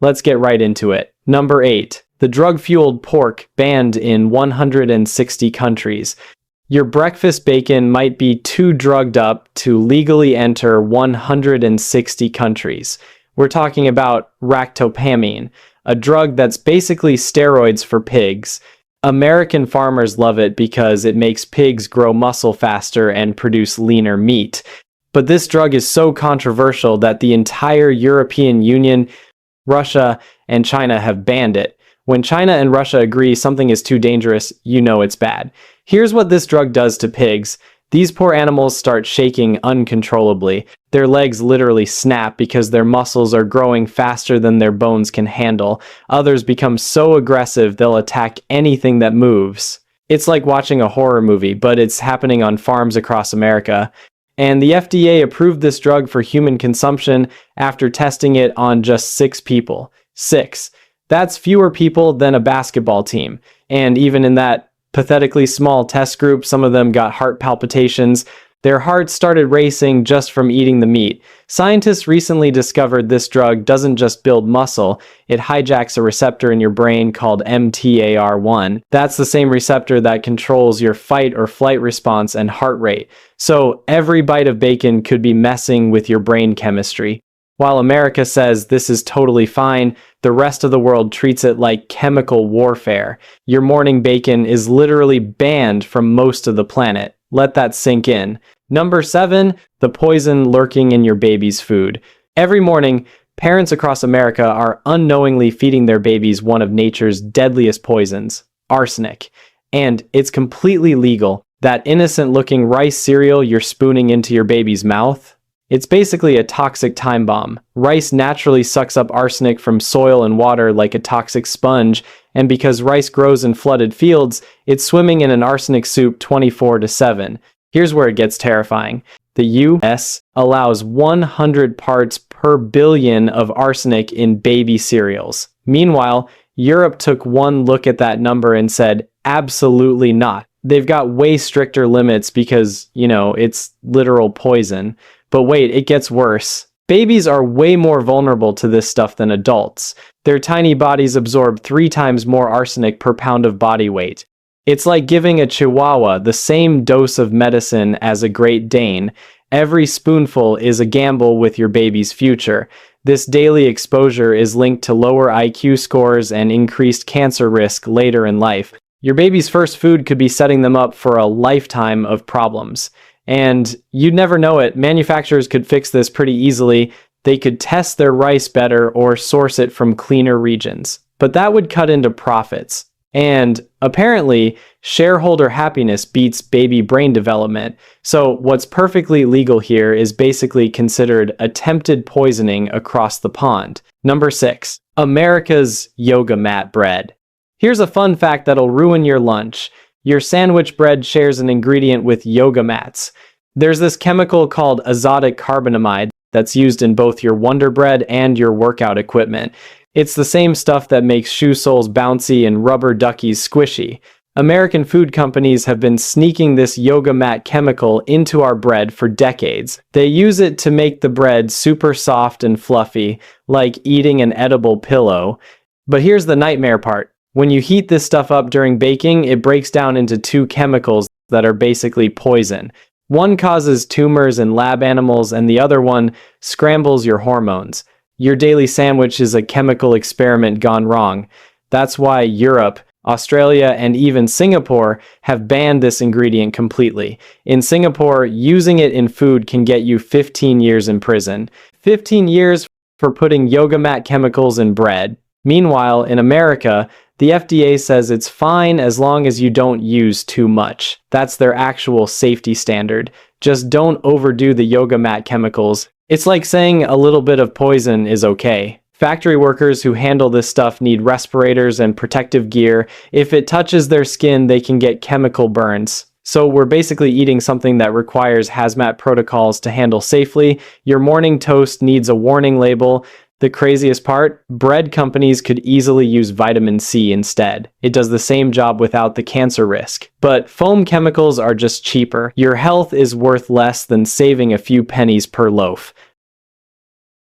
Let's get right into it. Number 8. The drug-fueled pork banned in 160 countries. Your breakfast bacon might be too drugged up to legally enter 160 countries. We're talking about ractopamine, a drug that's basically steroids for pigs. American farmers love it because it makes pigs grow muscle faster and produce leaner meat. But this drug is so controversial that the entire European Union, Russia, and China have banned it. When China and Russia agree something is too dangerous, you know it's bad. Here's what this drug does to pigs. These poor animals start shaking uncontrollably. Their legs literally snap because their muscles are growing faster than their bones can handle. Others become so aggressive they'll attack anything that moves. It's like watching a horror movie, but it's happening on farms across America. And the FDA approved this drug for human consumption after testing it on just 6 people. 6. That's fewer people than a basketball team. And even in that pathetically small test group, some of them got heart palpitations. Their hearts started racing just from eating the meat. Scientists recently discovered this drug doesn't just build muscle, it hijacks a receptor in your brain called mTAR1. That's the same receptor that controls your fight or flight response and heart rate. So every bite of bacon could be messing with your brain chemistry. While America says this is totally fine, the rest of the world treats it like chemical warfare. Your morning bacon is literally banned from most of the planet. Let that sink in. Number 7, the poison lurking in your baby's food. Every morning, parents across America are unknowingly feeding their babies one of nature's deadliest poisons, arsenic. And it's completely legal. That innocent-looking rice cereal you're spooning into your baby's mouth, it's basically a toxic time bomb. Rice naturally sucks up arsenic from soil and water like a toxic sponge, and because rice grows in flooded fields, it's swimming in an arsenic soup 24/7. Here's where it gets terrifying. The U.S. allows 100 parts per billion of arsenic in baby cereals. Meanwhile, Europe took one look at that number and said, absolutely not. They've got way stricter limits because, it's literal poison. But wait, it gets worse. Babies are way more vulnerable to this stuff than adults. Their tiny bodies absorb 3 times more arsenic per pound of body weight. It's like giving a Chihuahua the same dose of medicine as a Great Dane. Every spoonful is a gamble with your baby's future. This daily exposure is linked to lower IQ scores and increased cancer risk later in life. Your baby's first food could be setting them up for a lifetime of problems. And you'd never know it. Manufacturers could fix this pretty easily. They could test their rice better or source it from cleaner regions. But that would cut into profits. And apparently, shareholder happiness beats baby brain development. So what's perfectly legal here is basically considered attempted poisoning across the pond. Number 6, America's yoga mat bread. Here's a fun fact that'll ruin your lunch. Your sandwich bread shares an ingredient with yoga mats. There's this chemical called azotic carbonamide that's used in both your Wonder Bread and your workout equipment. It's the same stuff that makes shoe soles bouncy and rubber duckies squishy. American food companies have been sneaking this yoga mat chemical into our bread for decades. They use it to make the bread super soft and fluffy, like eating an edible pillow. But here's the nightmare part. When you heat this stuff up during baking, it breaks down into 2 chemicals that are basically poison. One causes tumors in lab animals, and the other one scrambles your hormones. Your daily sandwich is a chemical experiment gone wrong. That's why Europe, Australia, and even Singapore have banned this ingredient completely. In Singapore, using it in food can get you 15 years in prison. 15 years for putting yoga mat chemicals in bread. Meanwhile, in America, the FDA says it's fine as long as you don't use too much. That's their actual safety standard. Just don't overdo the yoga mat chemicals. It's like saying a little bit of poison is okay. Factory workers who handle this stuff need respirators and protective gear. If it touches their skin, they can get chemical burns. So we're basically eating something that requires hazmat protocols to handle safely. Your morning toast needs a warning label. The craziest part, bread companies could easily use vitamin C instead. It does the same job without the cancer risk. But foam chemicals are just cheaper. Your health is worth less than saving a few pennies per loaf.